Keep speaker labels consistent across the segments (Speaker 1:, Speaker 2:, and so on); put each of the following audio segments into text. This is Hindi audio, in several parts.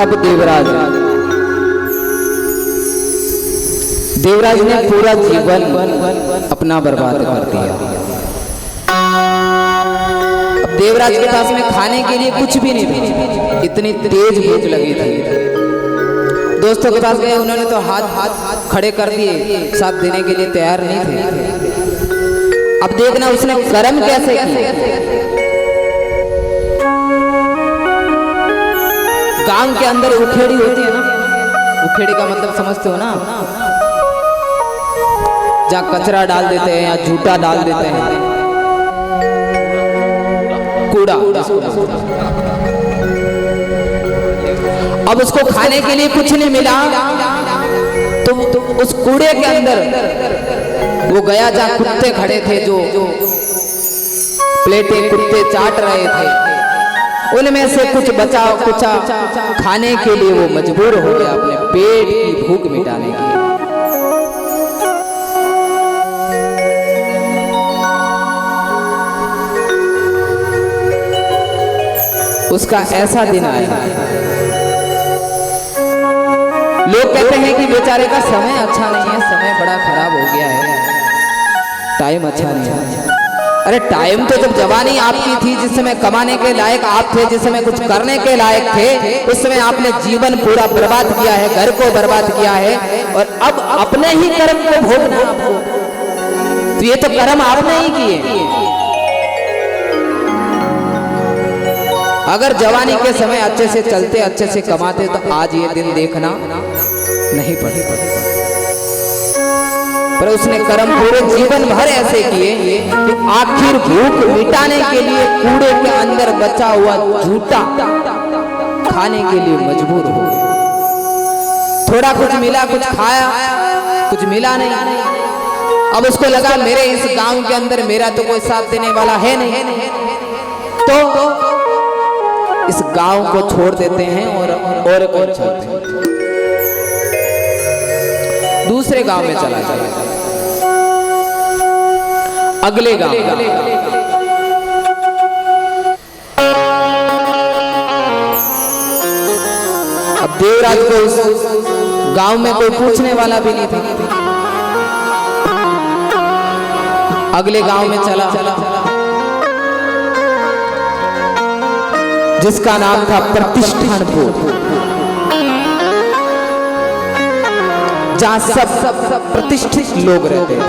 Speaker 1: अब देवराज ने पूरा जीवन अपना बर्बाद कर दिया। अब देवराज के पास में खाने के लिए कुछ भी नहीं था, इतनी तेज भूख लगी थी। दोस्तों के पास गए, उन्होंने तो हाथ खड़े कर दिए, साथ देने के लिए तैयार नहीं थे। अब देखना उसने कर्म कैसे किए। गांव के अंदर उखेड़ी होती है ना, उखेड़ी का मतलब समझते हो ना, जहाँ कचरा डाल देते हैं या झूठा डाल देते हैं, कूड़ा। अब उसको खाने के लिए कुछ नहीं मिला, तो उस कूड़े के अंदर वो गया जहाँ कुत्ते खड़े थे, जो प्लेटें कुत्ते चाट रहे थे, उनमें से कुछ बचा कुचा खाने के लिए वो मजबूर हो गया अपने पेट की भूख मिटाने के लिए। उसका ऐसा दिन आया, लोग कहते हैं कि बेचारे का समय अच्छा नहीं है, समय बड़ा खराब हो गया है, टाइम अच्छा नहीं है। अरे टाइम तो जब जवानी आपकी थी, जिस समय कमाने के लायक आप थे, जिस समय कुछ करने के लायक थे, उस समय आपने जीवन पूरा बर्बाद किया है, घर को बर्बाद किया है, और अब अपने ही कर्म को भोगना आपको। तो ये तो कर्म आपने ही किए। अगर जवानी के समय अच्छे से चलते, अच्छे से कमाते, तो आज ये दिन देखना नहीं पड़ता। पर उसने कर्म पूरे जीवन भर ऐसे किए कि आखिर भूख मिटाने के लिए कूड़े के अंदर बचा हुआ झूठा खाने के लिए मजबूर हो गया। थोड़ा कुछ मिला, कुछ खाया, कुछ मिला नहीं। अब उसको लगा मेरे इस गांव के अंदर मेरा तो कोई साथ देने वाला है नहीं, तो इस गांव को छोड़ देते हैं और कोई छोड़ते हैं, दूसरे गांव में चला जाए, अगले गांव। अब देवराज को उस गांव में कोई पूछने वाला भी नहीं था। अगले गांव में चला, जिसका नाम था प्रतिष्ठानपुर, जहां सब प्रतिष्ठित लोग रहते थे।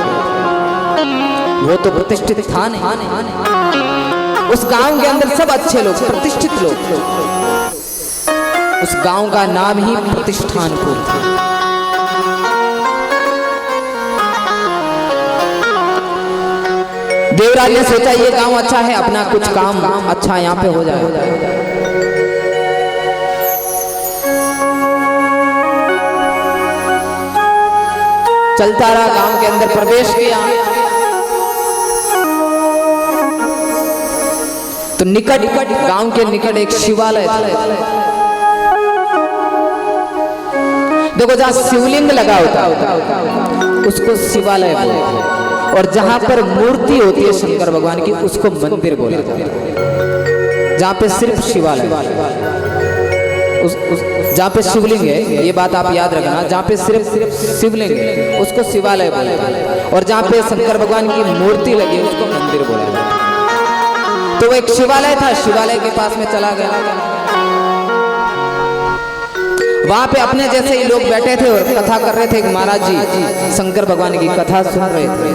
Speaker 1: वो तो प्रतिष्ठित था नहीं, उस गांव के अंदर सब अच्छे लोग, प्रतिष्ठित लोग। उस गांव का नाम ही प्रतिष्ठानपुर था। देवराज ने सोचा ये गांव अच्छा है, अपना कुछ काम अच्छा यहाँ पे हो जाए। चलता रहा, गांव के अंदर प्रवेश किया, तो निकट गांव के निकट एक शिवालय था। देखो जहां शिवलिंग लगा होता उसको शिवालय बोलते हैं, और जहां पर मूर्ति होती है शंकर भगवान की, उसको मंदिर बोला जाता है। जहां पे सिर्फ शिवालय, जहां पे शिवलिंग है, ये बात आप याद रखना, जहां पे सिर्फ शिवलिंग है उसको शिवालय बोलते हैं, और जहां पे शंकर भगवान की मूर्ति लगी है उसको मंदिर बोला जाता है। तो वो एक शिवालय था, शिवालय के पास में चला गया। वहां पे अपने जैसे ही लोग बैठे थे और कथा कर रहे थे। एक महाराज जी शंकर भगवान की कथा सुन रहे थे,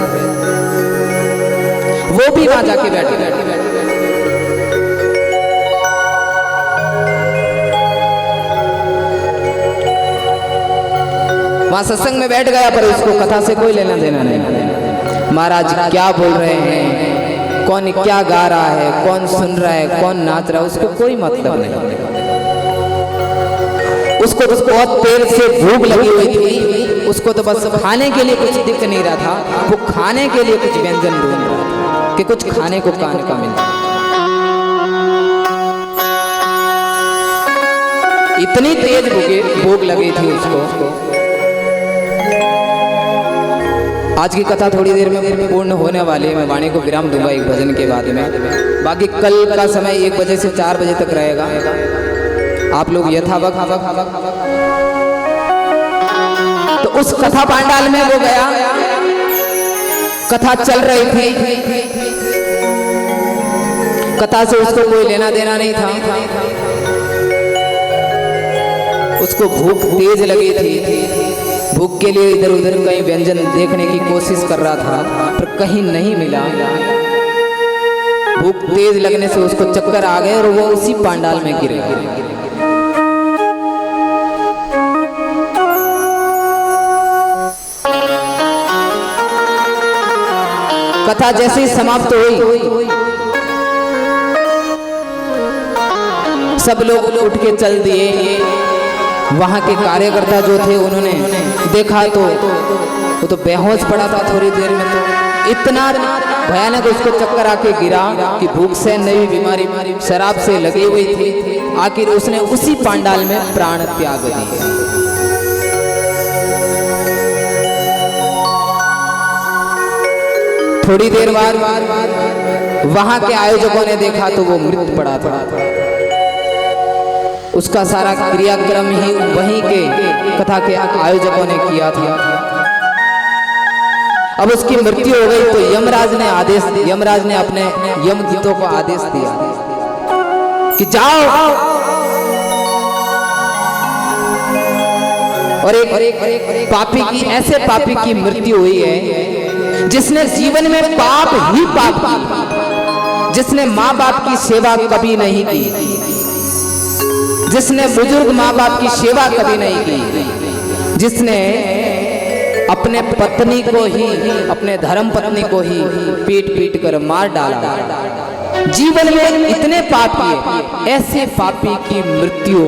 Speaker 1: वो भी वहां जाके बैठे। वहां सत्संग में बैठ गया, पर उसको कथा से कोई लेना देना नहीं। महाराज क्या बोल रहे हैं, कौन क्या गा रहा है, कौन सुन रहा है, कौन नाच रहा है, उसको कोई मतलब नहीं। उसको तो बहुत देर से भूख लगी हुई थी, उसको तो बस खाने के लिए कुछ दिख नहीं रहा था। वो खाने के लिए कुछ व्यंजन ढूंढ रहा था कि कुछ खाने को कान का मिले। इतनी तेज भूख लगी थी उसको। आज की कथा थोड़ी देर में पूर्ण होने वाली है, मैं वाणी को विराम दूंगा एक भजन के बाद में। बाकी कल का समय 1 बजे से 4 बजे तक रहेगा। आप लोग यथावत तो उस कथा पांडाल में वो गया, कथा चल रही थी, कथा से उसको कोई लेना देना नहीं था, उसको भूख तेज लगी थी, भूख के लिए इधर उधर कहीं व्यंजन देखने की कोशिश कर रहा था पर कहीं नहीं मिला। भूख तेज लगने से उसको चक्कर आ गए और वो उसी पांडाल में गिर गया। कथा जैसे ही समाप्त हुई, सब लोग उठ के चल दिए। वहां के कार्यकर्ता जो थे उन्होंने देखा तो वो तो बेहोश पड़ा था थोड़ी देर में, तो इतना भयानक उसको चक्कर आके गिरा कि भूख से नई बीमारी शराब से लगी हुई थी। आखिर उसने उसी पांडाल में प्राण त्याग दिए। थोड़ी देर बाद वहां के आयोजकों ने देखा तो वो मृत पड़ा था। उसका सारा क्रियाक्रम ही वहीं के कथा के आयोजकों ने किया था। अब उसकी मृत्यु हो गई तो यमराज ने अपने यमदूतों को आदेश दिया कि जाओ और एक पापी की, ऐसे पापी की मृत्यु हुई है जिसने जीवन में पाप ही पाप की, जिसने माँ बाप की सेवा कभी नहीं की, जिसने बुजुर्ग माँ बाप की सेवा कभी नहीं की, जिसने अपने पत्नी को ही, अपने धर्म पत्नी को ही पीट पीट कर मार डाला, जीवन में इतने पाप किए, ऐसे पापी की मृत्यु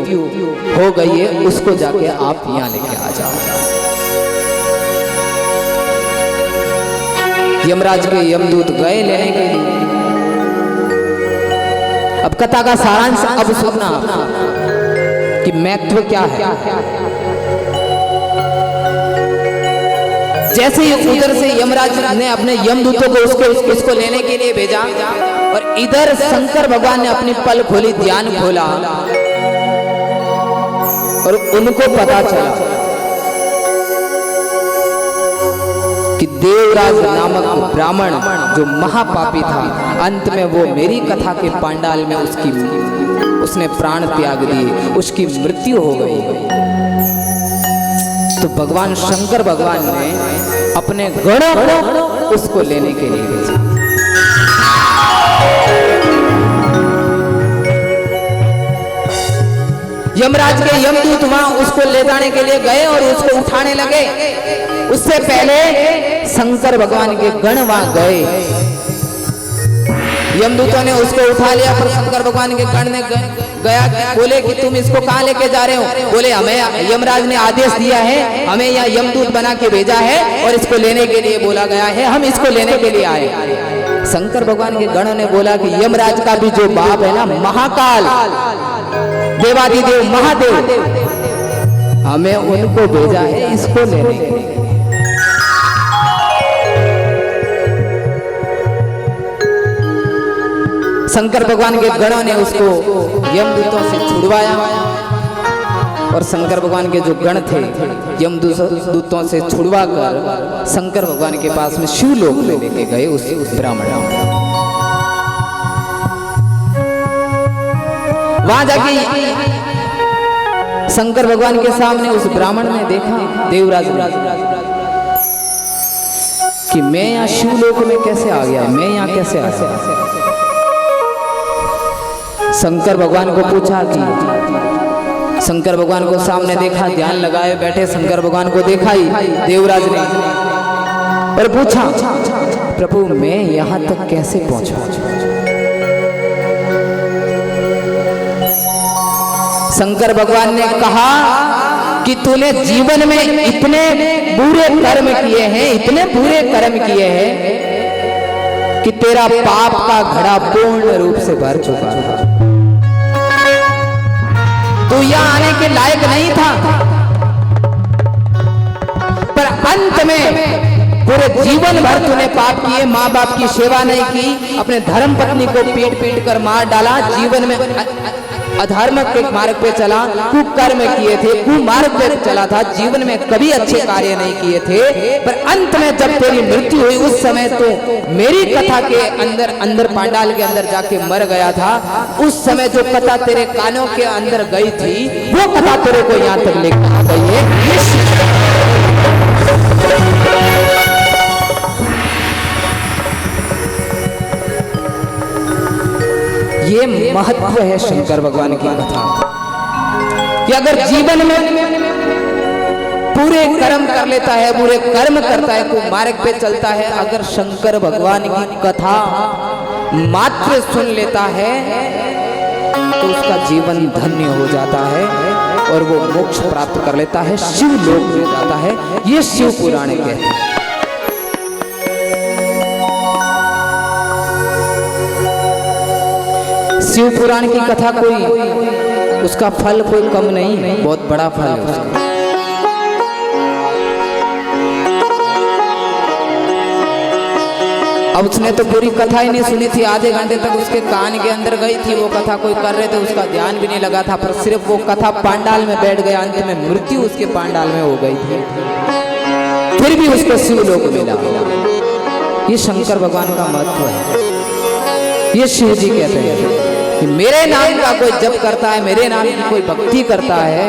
Speaker 1: हो गई है, उसको जाके आप यहाँ लेके आ जाओ। यमराज के यमदूत गए लेने के लिए। अब कथा का सारांश अब सुनना कि महत्व क्या है। जैसे ही उधर से यमराज ने अपने यमदूतों को उसको लेने के लिए भेजा और इधर शंकर भगवान ने अपनी पल खोली, ध्यान खोला और उनको पता चला कि देवराज नामक ब्राह्मण जो महापापी था, अंत में वो मेरी कथा के पांडाल में उसने प्राण त्याग दिए, उसकी मृत्यु हो गई। तो भगवान शंकर भगवान ने अपने गणों को उसको लेने के लिए भेजा। यमराज के यमदूत वहां उसको ले जाने के लिए गए और उसको उठाने लगे। उससे पहले शंकर भगवान के गण वहां गए। यमदूतों ने उसको उठा लिया पर शंकर भगवान के गण ने गया, बोले कि तुम इसको कहां लेके जा रहे हो? बोले हमें यमराज ने आदेश दिया है, हमें यहाँ यमदूत बना के भेजा है और इसको लेने के लिए बोला गया है, हम इसको लेने के लिए आए। शंकर भगवान के गणों ने बोला कि यमराज का भी जो बाप है ना, महाकाल, देवादिदेव महादेव, हमें उनको भेजा है इसको लेने के लिए। शंकर भगवान के गणों ने उसको यमदूतों से छुड़वाया और शंकर भगवान के जो गण थे यमदूतों से छुड़वा कर शंकर भगवान के पास में शिवलोक में लेके गए उस ब्राह्मण। वहां जाके शंकर भगवान के सामने उस ब्राह्मण ने देखा, देवराज कि मैं यहाँ शिवलोक में कैसे आ गया, मैं यहाँ कैसे आ गया। शंकर भगवान को पूछा कि शंकर भगवान को सामने देखा, ध्यान लगाए बैठे शंकर भगवान को देखा ही देवराज ने और पूछा, प्रभु मैं यहां तक कैसे पहुंचा? शंकर भगवान ने कहा कि तूने जीवन में इतने बुरे कर्म किए हैं, इतने बुरे कर्म किए हैं कि तेरा पाप का घड़ा पूर्ण रूप से भर चुका है। तू यहाँ आने के लायक नहीं था, पर अंत में पूरे जीवन भर तूने पाप किए, माँ बाप की सेवा नहीं की, अपने धर्म पत्नी को पीट पीट कर मार डाला, जीवन में अधर्म के मार्ग पे चला, कुकर्म किए थे, कुमार्ग पे चला था, जीवन में कभी अच्छे कार्य नहीं किए थे। पर अंत में जब तेरी मृत्यु हुई उस समय तो मेरी कथा के अंदर अंदर पांडाल के अंदर जाके मर गया था। उस समय जो कथा तेरे कानों के अंदर गई थी वो कथा तेरे को यहाँ तक लेकर आ गई है। ये महत्व है शंकर भगवान की कथा कि अगर जीवन में पूरे कर्म कर लेता है, पूरे कर्म करता है, को मार्ग पे चलता है, अगर शंकर भगवान की कथा मात्र सुन लेता है तो उसका जीवन धन्य हो जाता है और वो मोक्ष प्राप्त कर लेता है, शिव लोक में जाता है। ये शिव पुराण कहते हैं। शिव पुराण की कथा कोई उसका फल कोई कम नहीं, बहुत बड़ा फल है उसका। अब उसने तो पूरी कथा ही नहीं सुनी थी, आधे घंटे तक उसके कान के अंदर गई थी वो कथा, कोई कर रहे थे उसका ध्यान भी नहीं लगा था, पर सिर्फ वो कथा पांडाल में बैठ गया। अंत में मृत्यु उसके पांडाल में हो गई थी, फिर भी उसको शिवलोक मिला। ये शंकर भगवान का महत्व है। ये शिव जी कहते हैं कि मेरे नाम का कोई जप करता है, मेरे नाम की कोई भक्ति करता है,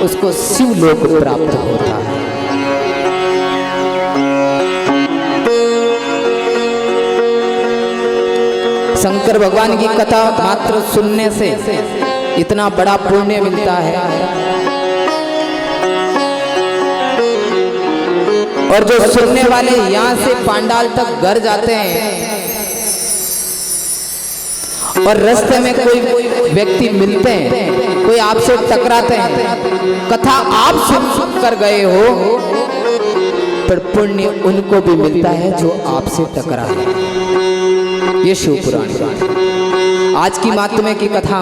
Speaker 1: उसको शिवलोक प्राप्त होता है। शंकर भगवान की कथा मात्र सुनने से इतना बड़ा पुण्य मिलता है, और जो सुनने वाले यहाँ से पांडाल तक घर जाते हैं और रास्ते में कोई व्यक्ति मिलते हैं, कोई आपसे टकराते हैं, कथा आप सुन कर गए हो, पर पुण्य उनको भी मिलता है जो आपसे टकरा है। ये शिव पुराण। आज की महात्म्य की कथा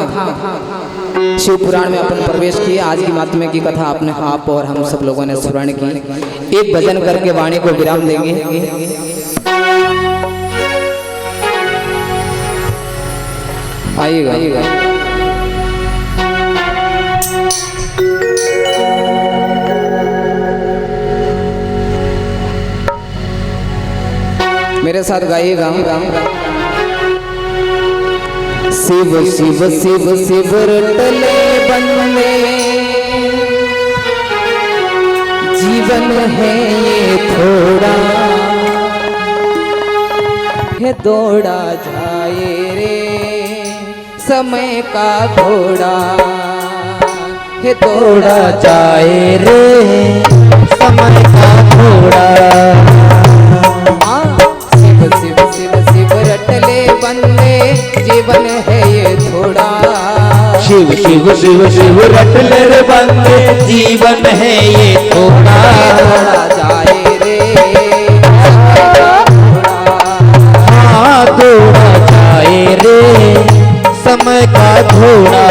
Speaker 1: शिव पुराण में अपन प्रवेश किए। आज की महात्म्य की कथा आपने आप और हम सब लोगों ने स्मरण की। एक भजन करके वाणी को विराम देंगे। आइएगा मेरे साथ गाइएगा। शिव शिव शिव शिव रटले बंदे, जीवन है ये थोड़ा, है दौड़ा जाए रे समय का घोड़ा, है दौड़ा जाए रे समय का घोड़ा। शिव शिव शिव शिव रटले बंदे, जीवन है ये थोड़ा।
Speaker 2: शिव शिव शिव शिव रटले रे बंदे, जीवन है ये थोड़ा।
Speaker 1: दौड़ा जाए रे
Speaker 2: हाँ दौड़ा जाए रे समय का घोड़ा।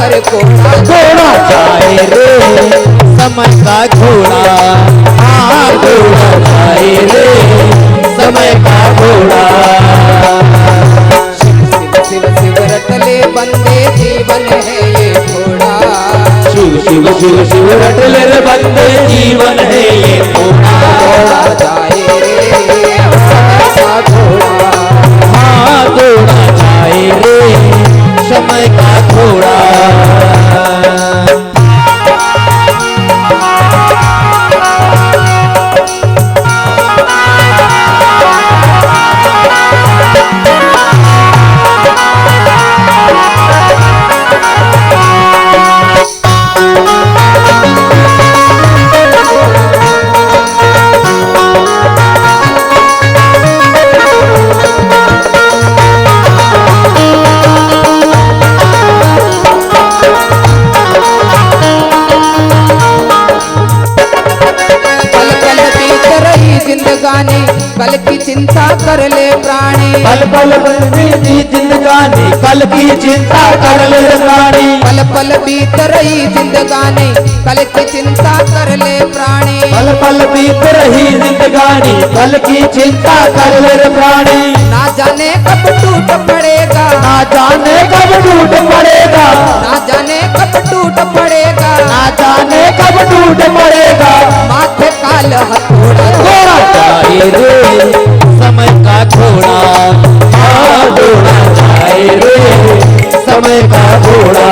Speaker 1: पर कोड़ा
Speaker 2: घोड़ा जाए रे समय का घोड़ा, हाँ घोड़ा जाए रे समय का घोड़ा।
Speaker 1: शिव शिव शिव रटले बंदे जीवन है ये घोड़ा,
Speaker 2: शिव शिव शिव शिव रटले रे बंदे जीवन है ये घोड़ा।
Speaker 1: घोड़ा जाए रे समय का घोड़ा,
Speaker 2: हाँ घोड़ा जाए रे समय का घोड़ा।
Speaker 1: जिंदगानी कल की चिंता कर ले प्राणी,
Speaker 2: पल पल बीती जिंदगानी कल की चिंता कर ले प्राणी।
Speaker 1: पल पल बीत रही जिंदगानी कल की चिंता कर ले प्राणी,
Speaker 2: पल पल बीत रही जिंदगानी कल की चिंता कर ले प्राणी।
Speaker 1: ना जाने कब टूट पड़ेगा,
Speaker 2: ना जाने कब टूट पड़ेगा,
Speaker 1: ना जाने कब टूट पड़ेगा,
Speaker 2: ना जाने कब टूट पड़ेगा।
Speaker 1: माथे काल हथौड़ा
Speaker 2: घोड़ा जाए रे समय का घोड़ा, हाँ घोड़ा जाए रे समय का घोड़ा।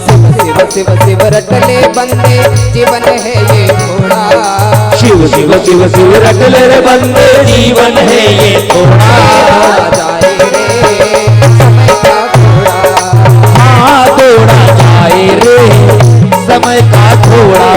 Speaker 1: शिव शिव शिव रटले बंदे जीवन है ये घोड़ा,
Speaker 2: शिव शिव शिव शिव रटले रे बंदे जीवन है ये घोड़ा।
Speaker 1: घोड़ा जाए रे समय का घोड़ा,
Speaker 2: हाँ घोड़ा जाए रे समय का घोड़ा।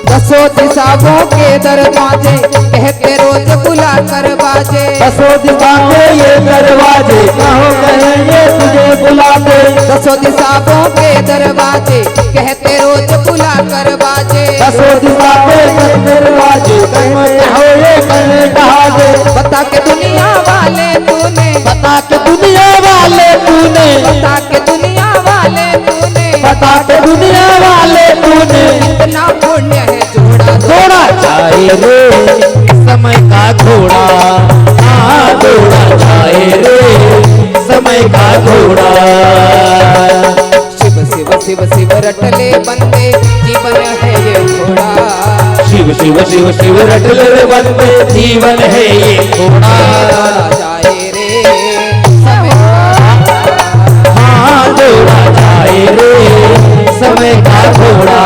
Speaker 1: दसों दिशाओं के दरवाजे कहते रोज बुला कर बाजे,
Speaker 2: दसों दिशाओं ये दरवाजे कहो कहेंगे तुझे बुलाते।
Speaker 1: दसों दिशाओं के दरवाजे कहते रोज बुला कर बाजे,
Speaker 2: दसों दिशाओं के दरवाजे कहो ये कहने कहा दे।
Speaker 1: बता के दुनिया वाले तूने,
Speaker 2: बता के दुनिया वाले तूने,
Speaker 1: बता के दुनिया वाले तूने,
Speaker 2: बता के दुनिया वाले तूने।
Speaker 1: इतना पुण्य है जोड़ा
Speaker 2: घोड़ा जाए रे समय का घोड़ा, हाँ घोड़ा जाए रे समय का घोड़ा।
Speaker 1: शिव शिव शिव शिव रटले बंदे जीवन है ये घोड़ा,
Speaker 2: शिव शिव शिव शिव रटले रे बंदे जीवन है ये घोड़ा।
Speaker 1: घोड़ा जाए रे समय
Speaker 2: हाँ घोड़ा जाए रे समय का घोड़ा।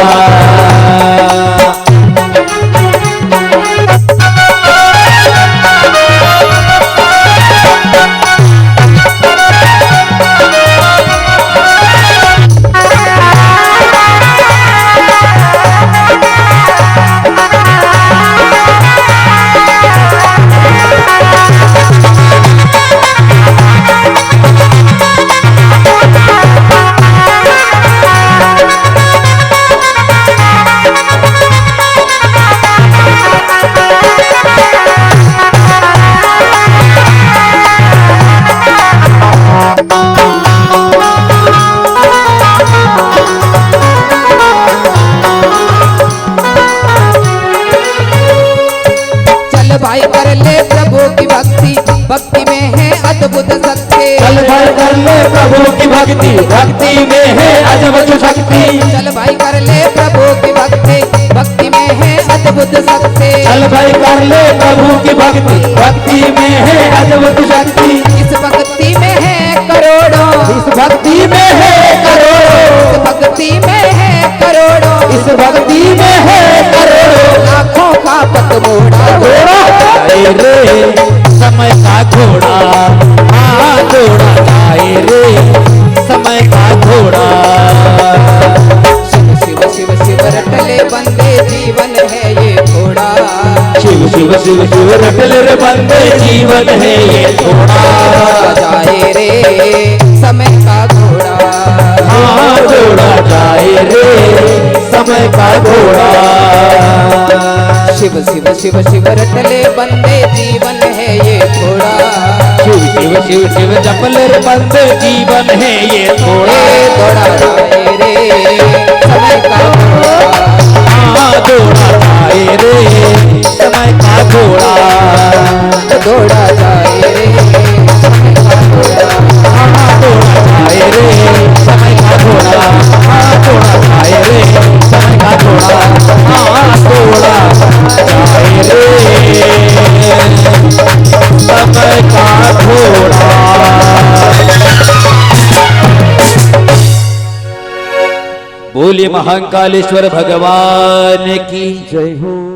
Speaker 1: भाई कर ले प्रभु की भक्ति, भक्ति में है अद्भुत शक्ति।
Speaker 2: चल भाई कर ले प्रभु की भक्ति, भक्ति में है अद्भुत शक्ति।
Speaker 1: चल भाई कर ले प्रभु की भक्ति, भक्ति में है अद्भुत शक्ति।
Speaker 2: चल भाई कर ले प्रभु की भक्ति, भक्ति में है अद्भुत शक्ति।
Speaker 1: इस भक्ति में है करोड़ों,
Speaker 2: इस भक्ति में है करोड़ों,
Speaker 1: इस भक्ति में है करोड़ों,
Speaker 2: इस भक्ति में है करोड़ों
Speaker 1: लाखों का पतमोड़ा
Speaker 2: घोड़ा जाए रे समय का घोड़ा, हाँ घोड़ा जाए रे समय का घोड़ा।
Speaker 1: शिव शिव शिव शिव रटले बंदे जीवन है ये घोड़ा,
Speaker 2: शिव शिव शिव शिव रटल रे बंदे जीवन है ये घोड़ा।
Speaker 1: जाए रे समय का घोड़ा,
Speaker 2: हाँ घोड़ा जाए रे समय का घोड़ा।
Speaker 1: शिव शिव शिव शिव रटले बंदे जीवन है ये घोड़ा,
Speaker 2: शिव शिव शिव शिव जपल रे बंदे जीवन है ये घोड़ा।
Speaker 1: घोड़ा जाए रे समय का घोड़ा,
Speaker 2: हाँ घोड़ा जाए रे समय का घोड़ा।
Speaker 1: घोड़ा जाए रे समय का घोड़ा,
Speaker 2: हाँ घोड़ा जाए रे समय का घोड़ा। हाँ घोड़ा जाए रे समय का घोड़ा। हाँ घोड़ा जाए रे समय का घोड़ा। बोलिए महाकालेश्वर भगवान की जय हो।